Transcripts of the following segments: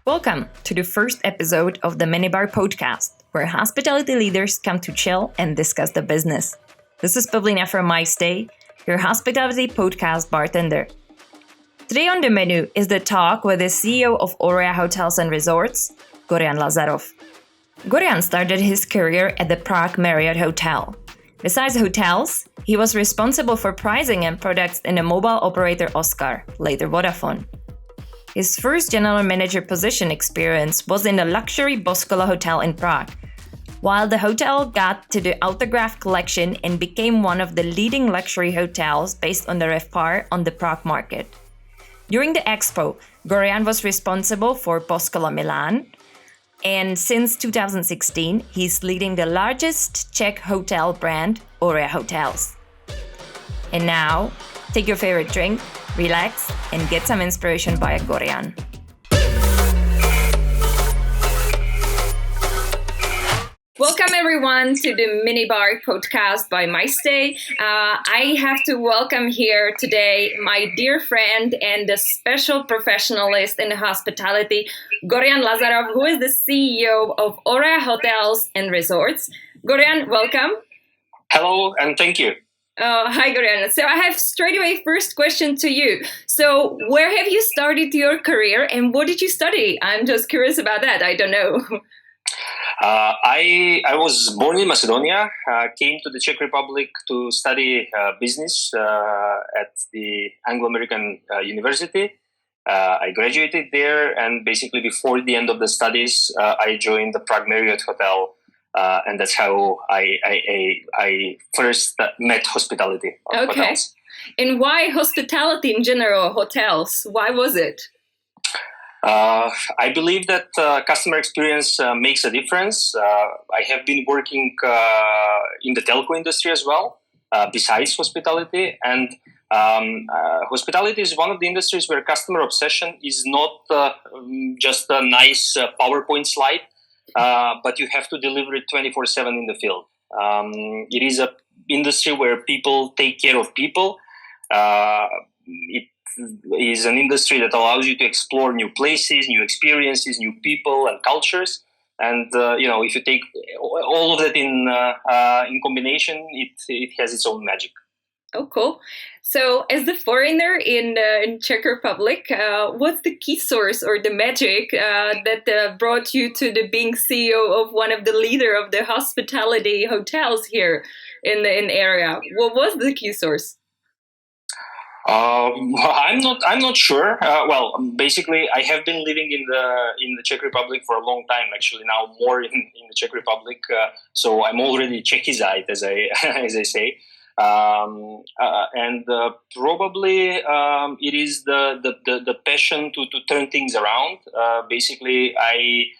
Welcome to the first episode of the Minibar podcast, where hospitality leaders come to chill and discuss the business. This is Pavlina from My Stay, your hospitality podcast bartender. Today on the menu is the talk with the CEO of OREA Hotels and Resorts, Gorjan Lazarov. Gorjan started his career at the Prague Marriott Hotel. Besides hotels, he was responsible for pricing and products in the mobile operator Oscar, later Vodafone. His first general manager position experience was in the luxury PostCOVID hotel in Prague, while the hotel got to the Autograph collection and became one of the leading luxury hotels based on the RevPAR on the Prague market. During the expo, Gorjan was responsible for PostCOVID Milan, and since 2016, he's leading the largest Czech hotel brand, OREA Hotels. And now, take your favorite drink, relax, and get some inspiration by Gorjan. Welcome everyone to the Minibar podcast by My Stay. I have to welcome here today my dear friend and a special professionalist in hospitality, Gorjan Lazarov, who is the CEO of OREA Hotels and Resorts. Gorjan, welcome. Hello, and thank you. Hi, Gorjan. So I have straight away first question to you. So where have you started your career and what did you study? I'm just curious about that. I don't know. I was born in Macedonia, came to the Czech Republic to study business at the Anglo-American University. I graduated there, and basically before the end of the studies, I joined the Prague Marriott Hotel, and that's how I first met hospitality. Okay. Hotels. And why hospitality in general, hotels? Why was it? I believe that customer experience makes a difference. I have been working in the telco industry as well, besides hospitality. And hospitality is one of the industries where customer obsession is not just a nice PowerPoint slide, but you have to deliver it 24/7 in the field. It is an industry where people take care of people. It is an industry that allows you to explore new places, new experiences, new people and cultures. And, if you take all of that in combination, it has its own magic. Oh, cool. So as the foreigner in Czech Republic, what's the key source or the magic that brought you to the being CEO of one of the leader of the hospitality hotels here in the area? What was the key source? I'm not sure. Basically, I have been living in the Czech Republic for a long time. Actually, now more in the Czech Republic. So I'm already Czechized, as I say. Probably it is the passion to turn things around. Basically, I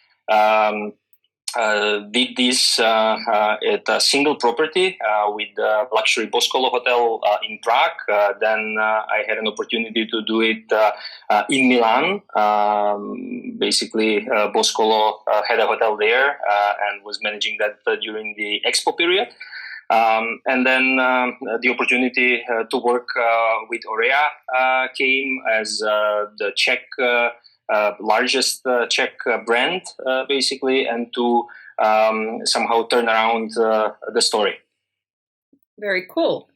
did this at a single property with the luxury PostCOVID hotel in Prague. Then I had an opportunity to do it in Milan. Basically, PostCOVID had a hotel there and was managing that during the expo period. And then the opportunity to work with OREA came as the Czech largest Czech brand, basically, and to somehow turn around the story. Very cool.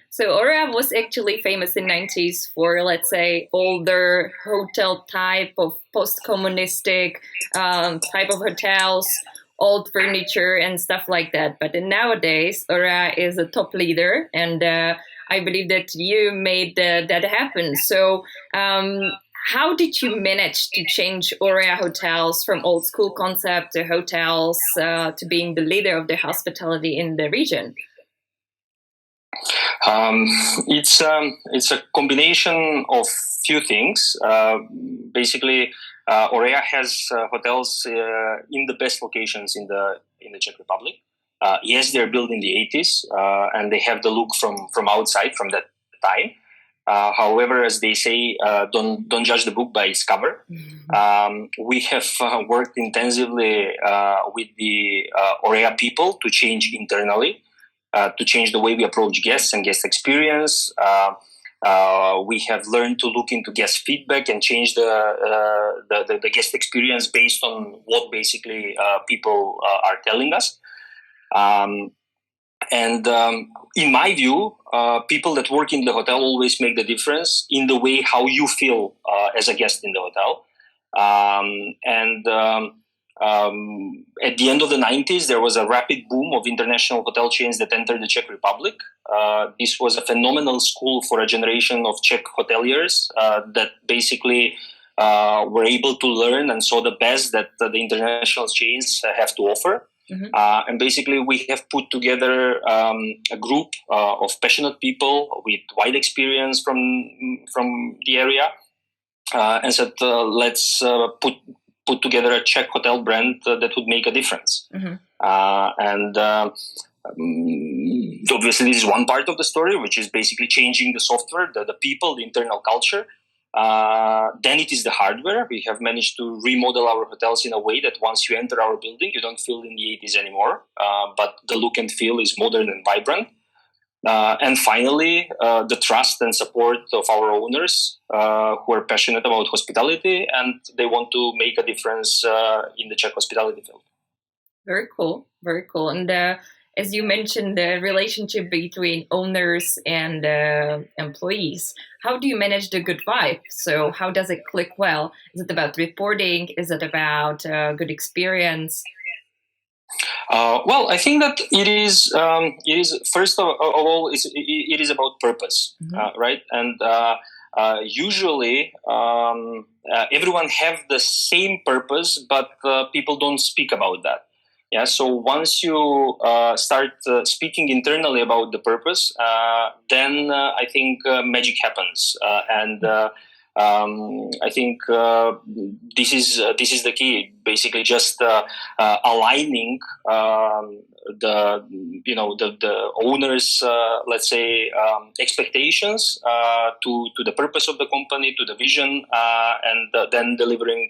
So OREA was actually famous in 90s for, let's say, older hotel type of post-communistic type of hotels, old furniture and stuff like that. But nowadays, OREA is a top leader, and I believe that you made that happen. So how did you manage to change OREA Hotels from old school concept to hotels to being the leader of the hospitality in the region? It's a combination of few things. Basically, OREA has hotels in the best locations in the Czech Republic. Yes, they're built in the 80s, and they have the look from outside from that time. However, as they say, don't judge the book by its cover. Mm-hmm. We have worked intensively with the OREA people to change internally, to change the way we approach guests and guest experience. We have learned to look into guest feedback and change the guest experience based on what basically people are telling us. In my view, people that work in the hotel always make the difference in the way how you feel as a guest in the hotel. At the end of the 90s, there was a rapid boom of international hotel chains that entered the Czech Republic. This was a phenomenal school for a generation of Czech hoteliers that basically were able to learn and saw the best that the international chains have to offer. Mm-hmm. And basically, we have put together a group of passionate people with wide experience from the area, and said, let's put together a Czech hotel brand that would make a difference. Mm-hmm. Obviously, this is one part of the story, which is basically changing the software, the people, the internal culture. Then it is the hardware. We have managed to remodel our hotels in a way that once you enter our building, you don't feel in the 80s anymore, but the look and feel is modern and vibrant. And finally, the trust and support of our owners who are passionate about hospitality and they want to make a difference in the Czech hospitality field. Very cool. Very cool. And as you mentioned, the relationship between owners and employees, how do you manage the good vibe? So how does it click well? Is it about reporting? Is it about good experience? Well, I think that it is first of all, it is about purpose, mm-hmm. Right? And usually everyone have the same purpose, but people don't speak about that. Yeah. So once you start speaking internally about the purpose, then I think magic happens, I think this is the key. Basically, just aligning the owners, let's say, expectations to the purpose of the company, to the vision, and then delivering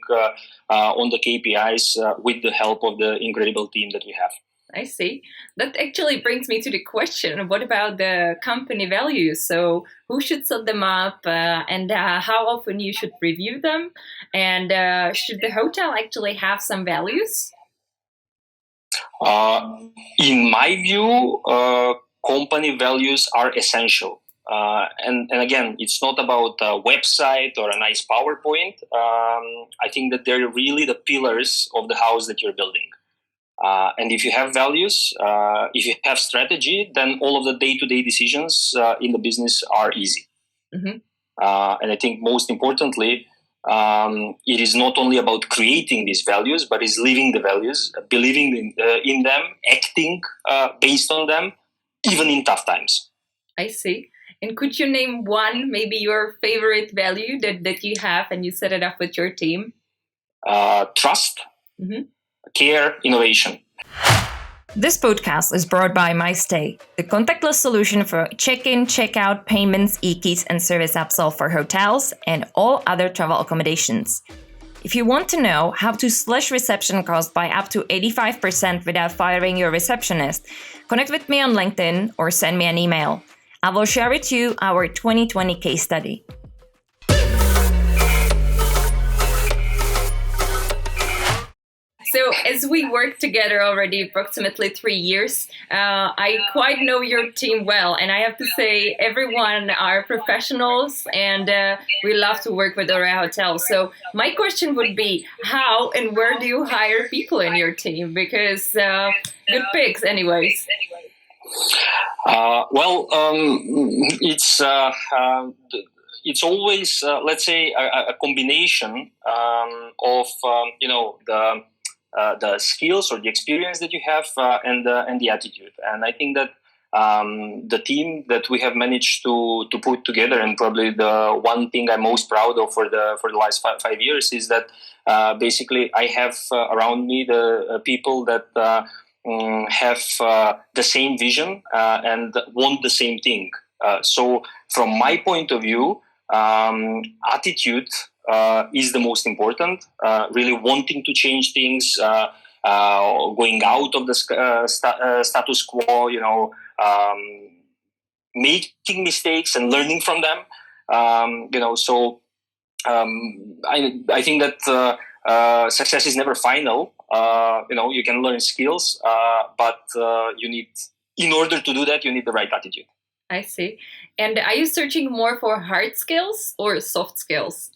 on the KPIs with the help of the incredible team that we have. I see. That actually brings me to the question, what about the company values? So who should set them up and how often you should review them? And should the hotel actually have some values? In my view, company values are essential. And again, it's not about a website or a nice PowerPoint. I think that they're really the pillars of the house that you're building. And if you have values, if you have strategy, then all of the day-to-day decisions in the business are easy. Mm-hmm. And I think most importantly, it is not only about creating these values, but is living the values, believing in them, acting based on them, even in tough times. I see. And could you name one, maybe your favorite value that you have and you set it up with your team? Trust. Mm-hmm. Care, innovation. This podcast is brought by MyStay, the contactless solution for check-in, check-out, payments, e-keys, and service upsell for hotels and all other travel accommodations. If you want to know how to slash reception costs by up to 85% without firing your receptionist, connect with me on LinkedIn or send me an email. I will share with you our 2020 case study. So as we work together already approximately 3 years, I quite know your team well. And I have to say, everyone are professionals and we love to work with OREA Hotels. So my question would be, how and where do you hire people in your team? Because good picks anyways. It's always, let's say, a combination of, the skills or the experience that you have and the attitude. And I think that the team that we have managed to put together, and probably the one thing I'm most proud of for the last 5 years, is that basically I have around me the people that have the same vision and want the same thing. So from my point of view, attitude is the most important, really wanting to change things, going out of the status quo, making mistakes and learning from them. So I think that success is never final. You can learn skills, but in order to do that, you need the right attitude. I see. And are you searching more for hard skills or soft skills?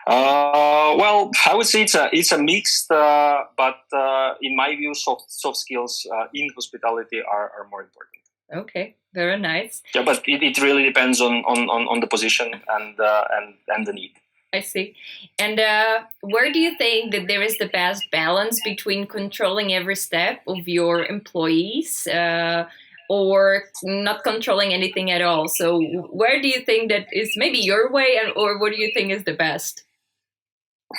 Well, I would say it's a mixed, but in my view, soft skills in hospitality are more important. Okay, very nice. Yeah, but it really depends on the position and the need. I see. And where do you think that there is the best balance between controlling every step of your employees or not controlling anything at all? So where do you think that is maybe your way, or what do you think is the best?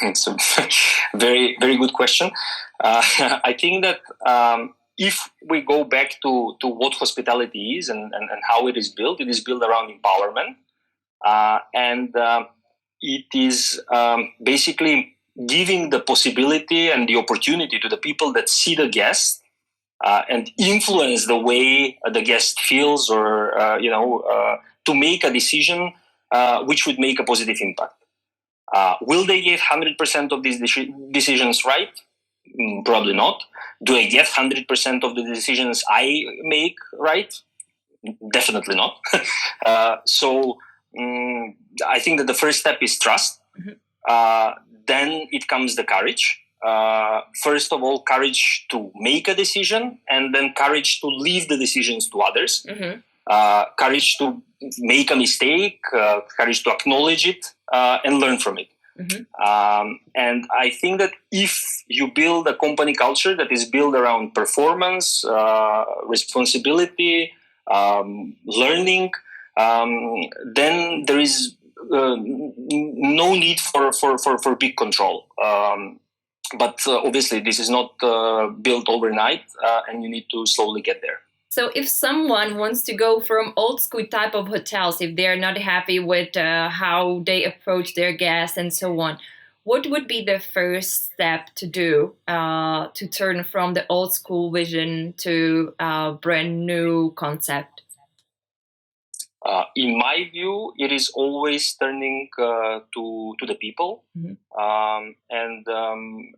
It's a very, very good question. I think that if we go back to what hospitality is and how it is built around empowerment. It is basically giving the possibility and the opportunity to the people that see the guest and influence the way the guest feels or, to make a decision which would make a positive impact. Will they get 100% of these decisions right? Probably not. Do I get 100% of the decisions I make right? Definitely not. I think that the first step is trust. Mm-hmm. Then it comes the courage. First of all, courage to make a decision, and then courage to leave the decisions to others. Mm-hmm. Courage to make a mistake, courage to acknowledge it, and learn from it. Mm-hmm. And I think that if you build a company culture that is built around performance, responsibility, learning, then there is no need for big control. But obviously, this is not built overnight, and you need to slowly get there. So if someone wants to go from old school type of hotels, if they're not happy with how they approach their guests and so on, what would be the first step to do to turn from the old school vision to a brand new concept? In my view, it is always turning to the people. Mm-hmm.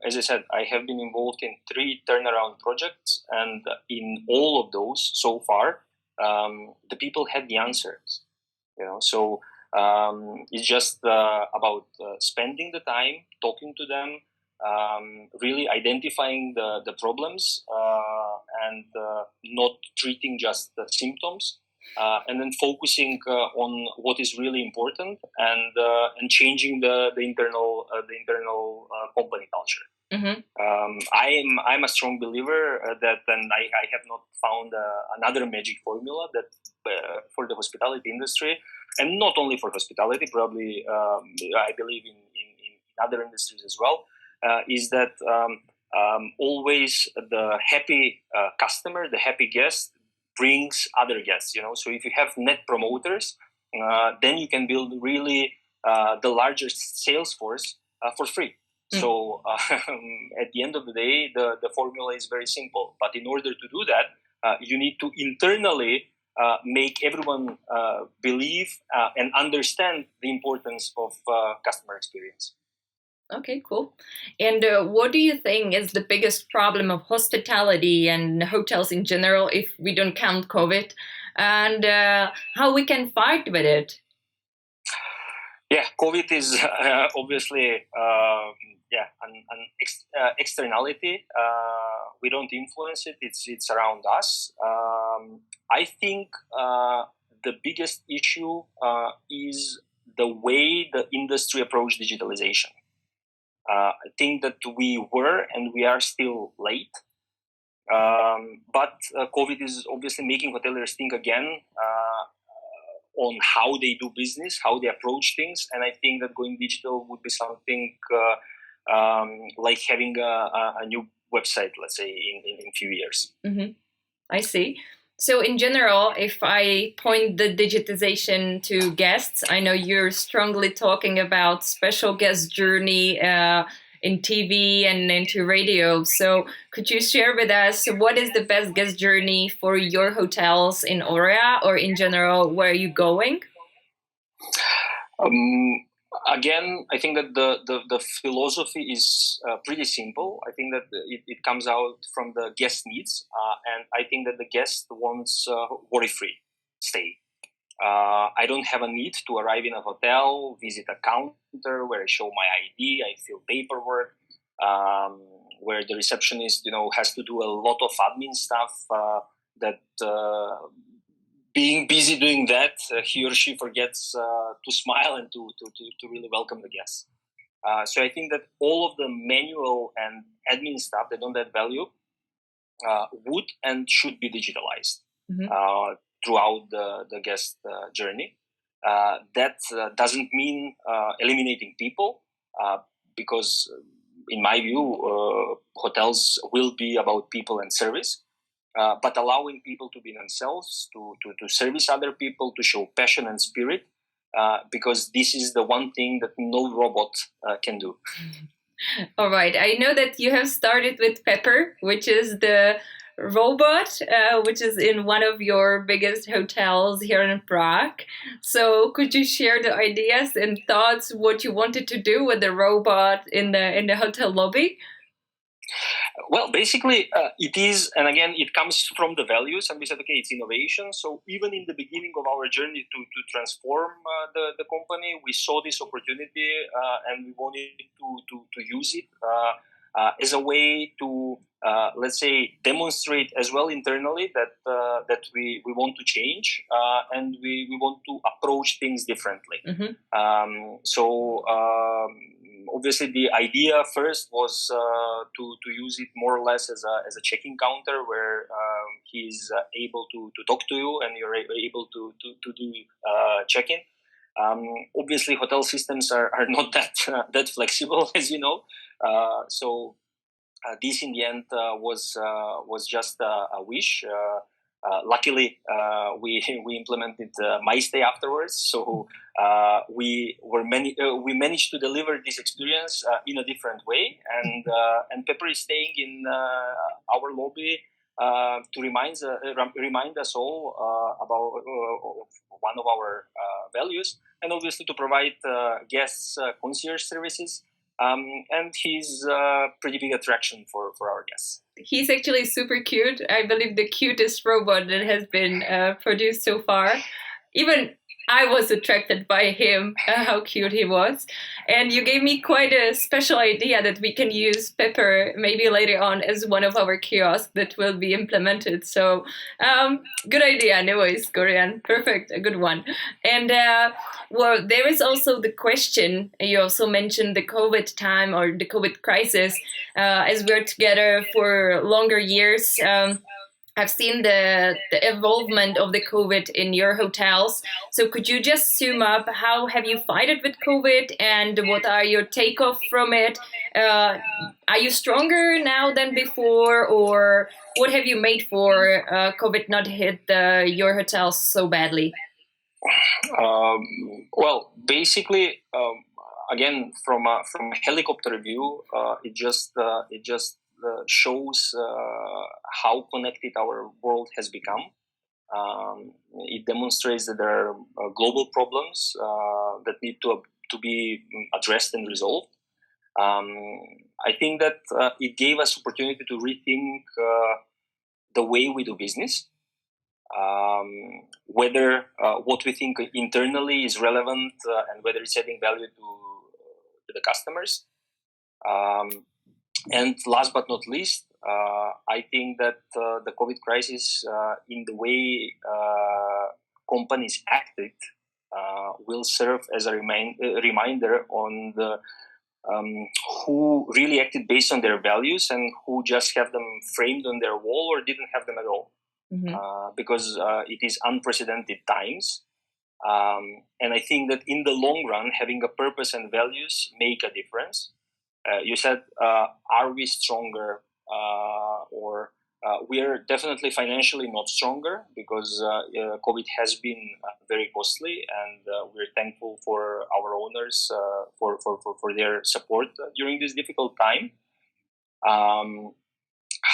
As I said, I have been involved in 3 turnaround projects, and in all of those so far, the people had the answers. So it's just about spending the time, talking to them, really identifying the problems, and not treating just the symptoms. And then focusing on what is really important and changing the internal company culture. Mm-hmm. I'm a strong believer that, and I have not found another magic formula that for the hospitality industry, and not only for hospitality, probably I believe in other industries as well, is that always the happy customer, the happy guest, brings other guests. So if you have net promoters, then you can build really the largest sales force for free. Mm. So at the end of the day, the formula is very simple. But in order to do that, you need to internally make everyone believe and understand the importance of customer experience. Okay, cool. And what do you think is the biggest problem of hospitality and hotels in general, if we don't count COVID, and how we can fight with it? Yeah, COVID is obviously an externality. We don't influence it. It's around us. I think the biggest issue is the way the industry approached digitalization. I think that we were and we are still late. But COVID is obviously making hoteliers think again on how they do business, how they approach things. And I think that going digital would be something like having a new website, let's say, in a few years. Mm-hmm. I see. So in general, if I point the digitization to guests, I know you're strongly talking about special guest journey in TV and into radio. So could you share with us what is the best guest journey for your hotels in OREA, or in general, where are you going? Um, Again, I think that the philosophy is pretty simple. I think that it comes out from the guest needs, and I think that the guest wants worry-free stay. I don't have a need to arrive in a hotel, visit a counter where I show my ID, I fill paperwork, where the receptionist, has to do a lot of admin stuff that being busy doing that, he or she forgets to smile and to really welcome the guests. So I think that all of the manual and admin stuff that don't add value would and should be digitalized throughout the guest journey. That doesn't mean eliminating people, because in my view, hotels will be about people and service. But allowing people to be themselves, to service other people, to show passion and spirit, because this is the one thing that no robot can do. All right. I know that you have started with Pepper, which is the robot, which is in one of your biggest hotels here in Prague. So could you share the ideas and thoughts what you wanted to do with the robot in the hotel lobby? Well, basically, it is, and again, it comes from the values, and we said, okay, it's innovation. So even in the beginning of our journey to transform the company, we saw this opportunity, and we wanted to use it as a way to, let's say, demonstrate as well internally that we want to change, and we want to approach things differently. Obviously, the idea first was to use it more or less as a check-in counter, where he's able to talk to you and you're able to do check-in. Obviously, hotel systems are not that flexible, as you know. So this, in the end, was just a wish. Luckily, we implemented My Stay afterwards, so we managed to deliver this experience in a different way, and Pepper is staying in our lobby to remind us all about one of our values, and obviously to provide guests concierge services. And he's a pretty big attraction for our guests. He's actually super cute. I believe the cutest robot that has been produced so far. Even I was attracted by him, how cute he was. And you gave me quite a special idea that we can use Pepper maybe later on as one of our kiosks that will be implemented. So good idea anyways, Gorjan. Perfect, a good one. And well, there is also the question, you also mentioned the COVID time or the COVID crisis, as we're together for longer years. I've seen the evolvement of the COVID in your hotels. So could you just sum up how have you fight it with COVID and what are your takeoff from it? Are you stronger now than before, or what have you made for COVID not hit your hotels so badly? Well, basically, again, from a helicopter view, it just shows how connected our world has become. It demonstrates that there are global problems that need to be addressed and resolved. I think that it gave us opportunity to rethink the way we do business. Whether what we think internally is relevant and whether it's adding value to the customers. And last but not least, I think that the COVID crisis, in the way companies acted, will serve as a reminder on the who really acted based on their values and who just have them framed on their wall or didn't have them at all. Because it is unprecedented times. And I think that in the long run, having a purpose and values make a difference. You said, are we stronger? Or we are definitely financially not stronger because COVID has been very costly, and we're thankful for our owners for their support during this difficult time.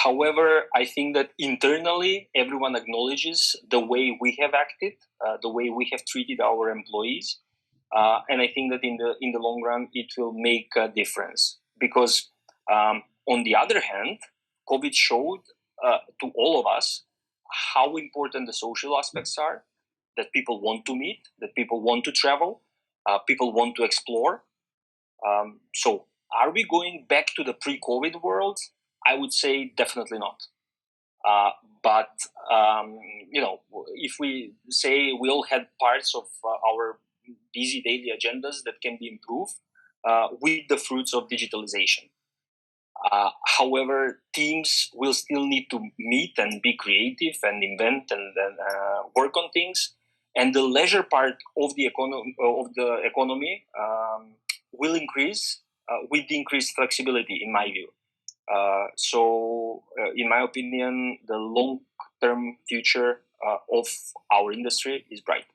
However, I think that internally, everyone acknowledges the way we have acted, the way we have treated our employees, And I think that in the long run, it will make a difference because on the other hand, COVID showed to all of us how important the social aspects are, that people want to meet, that people want to travel, people want to explore. So are we going back to the pre-COVID world? I would say definitely not. But if we say we all had parts of our busy daily agendas that can be improved with the fruits of digitalization. However, teams will still need to meet and be creative and invent and work on things. And the leisure part of the economy will increase with the increased flexibility, in my view. So, in my opinion, the long-term future of our industry is bright.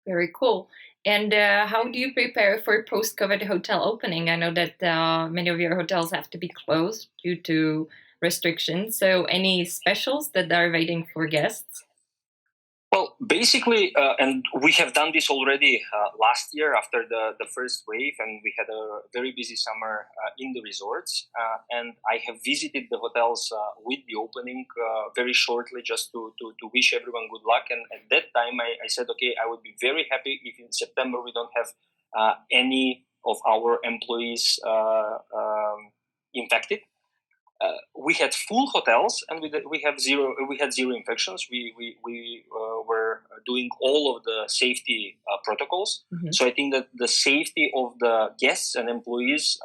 Very cool. And how do you prepare for post-COVID hotel opening? I know that many of your hotels have to be closed due to restrictions. So any specials that are waiting for guests? Well, basically, and we have done this already last year after the first wave, and we had a very busy summer in the resorts. And I have visited the hotels with the opening very shortly just to wish everyone good luck. And at that time, I said, okay, I would be very happy if in September we don't have any of our employees infected. We had full hotels, and we had zero infections. We were doing all of the safety protocols. Mm-hmm. So I think that the safety of the guests and employees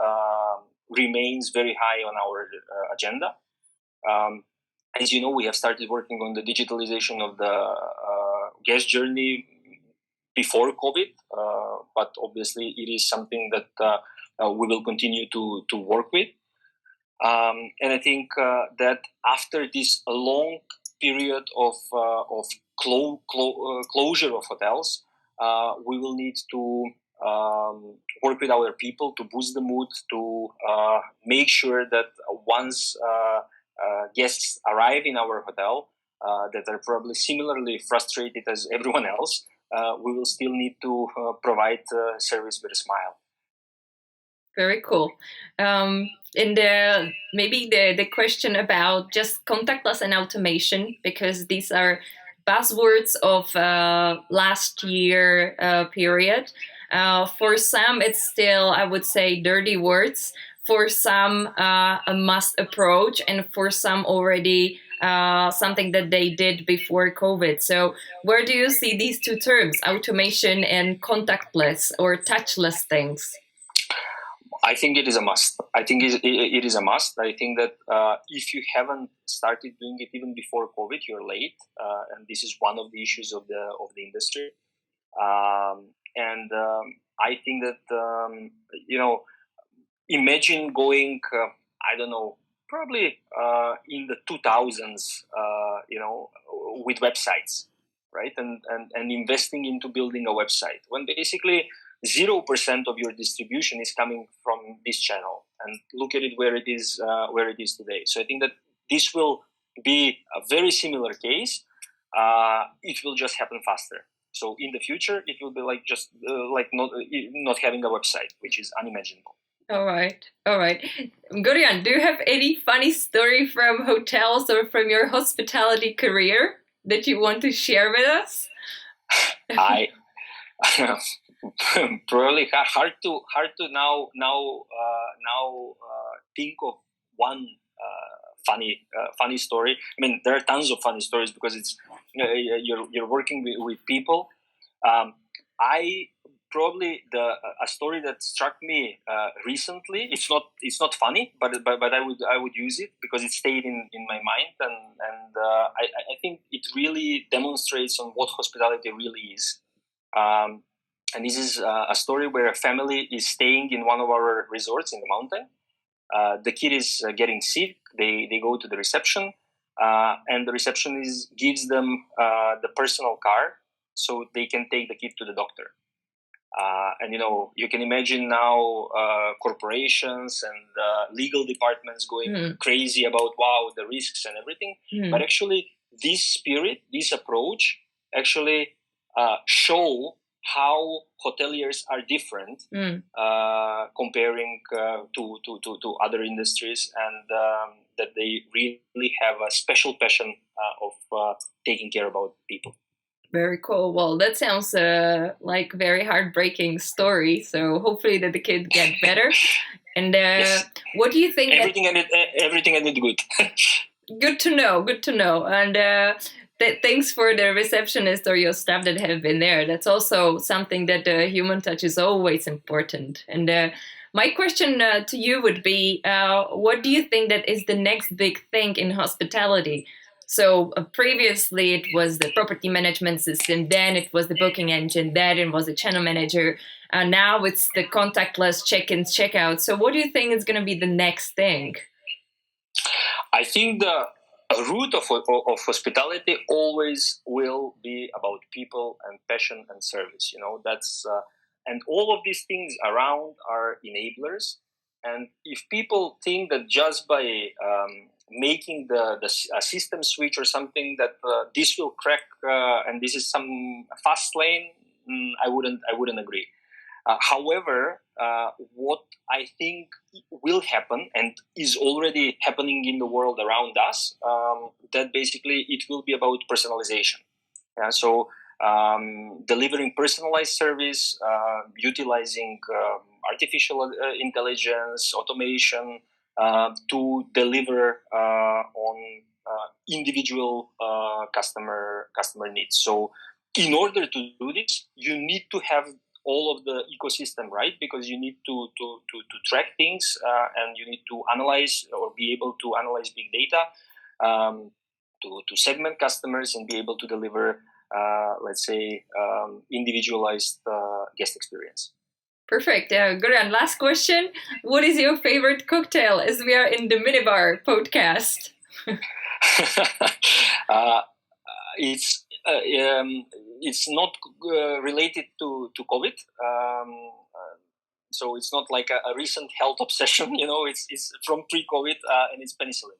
remains very high on our agenda. As you know, we have started working on the digitalization of the guest journey before COVID, but obviously it is something that we will continue to work with. And I think that after this long period of closure of hotels, we will need to work with our people to boost the mood, to make sure that once guests arrive in our hotel, that are probably similarly frustrated as everyone else, we will still need to provide service with a smile. Very cool. And maybe the question about just contactless and automation, because these are buzzwords of last year period. For some, it's still, I would say, dirty words. For some, a must approach, and for some already something that they did before COVID. So where do you see these two terms, automation and contactless or touchless things? I think it is a must. I think it is a must. I think that if you haven't started doing it even before COVID, you're late, and this is one of the issues of the industry. I think that imagine going, I don't know, probably in the 2000s, with websites, right, and investing into building a website when basically 0% of your distribution is coming from this channel, and look at it where it is today. So I think that this will be a very similar case. It will just happen faster. So in the future, it will be like just like not having a website, which is unimaginable. All right. Gorjan, do you have any funny story from hotels or from your hospitality career that you want to share with us? I probably hard to now think of one funny story. I mean, there are tons of funny stories because it's you're working with people. I probably a story that struck me recently. It's not funny, but I would use it because it stayed in my mind, and I think it really demonstrates on what hospitality really is. And this is a story where a family is staying in one of our resorts in the mountain. The kid is getting sick. They go to the reception, and the receptionist gives them the personal car so they can take the kid to the doctor. And you can imagine now corporations and legal departments going crazy about the risks and everything. But actually, this spirit, this approach, actually show how hoteliers are different comparing to other industries, and that they really have a special passion of taking care about people. Very cool. Well, that sounds like a very heartbreaking story. So hopefully that the kids get better. And Yes. What do you think? Everything ended good. Good to know. Good to know. And thanks for the receptionist or your staff that have been there. That's also something that the human touch is always important. And my question to you would be, what do you think that is the next big thing in hospitality? So previously it was the property management system, then it was the booking engine, then it was the channel manager, and now it's the contactless check-ins, check-outs. So what do you think is going to be the next thing? I think the root of hospitality always will be about people and passion and service. That's and all of these things around are enablers. And if people think that just by making the system switch or something that this will crack and this is some fast lane, I wouldn't agree. However, what I think will happen and is already happening in the world around us, that basically it will be about personalization. So delivering personalized service, utilizing artificial intelligence, automation, to deliver on individual customer needs. So in order to do this, you need to have all of the ecosystem, right? Because you need to track things and you need to analyze or be able to analyze big data, to segment customers and be able to deliver, let's say, individualized guest experience. Perfect. Gorjan, last question. What is your favorite cocktail as we are in the Minibar podcast? It's not related to COVID. So it's not like a recent health obsession. It's from pre-COVID and it's penicillin.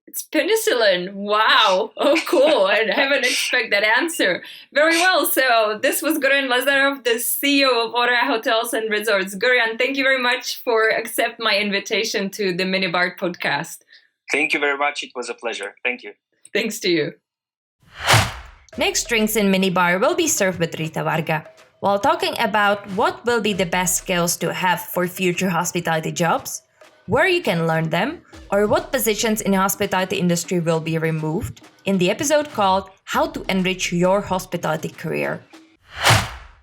It's penicillin. Wow. Oh, cool. I haven't expected that answer. Very well. So this was Gorjan Lazarov, the CEO of OREA Hotels and Resorts. Gorjan, thank you very much for accepting my invitation to the Minibar podcast. Thank you very much. It was a pleasure. Thank you. Thanks to you. Next drinks in Minibar will be served with Rita Varga. While talking about what will be the best skills to have for future hospitality jobs, where you can learn them, or what positions in the hospitality industry will be removed, in the episode called How to Enrich Your Hospitality Career.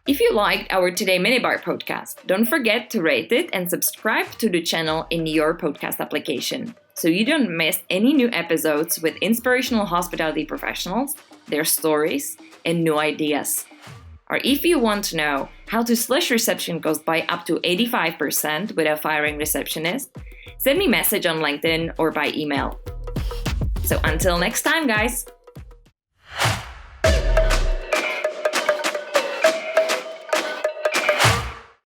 If you liked our Today Minibar podcast, don't forget to rate it and subscribe to the channel in your podcast application, so you don't miss any new episodes with inspirational hospitality professionals, their stories, and new ideas. Or if you want to know how to slash reception cost by up to 85% without firing receptionist, send me a message on LinkedIn or by email. So until next time, guys!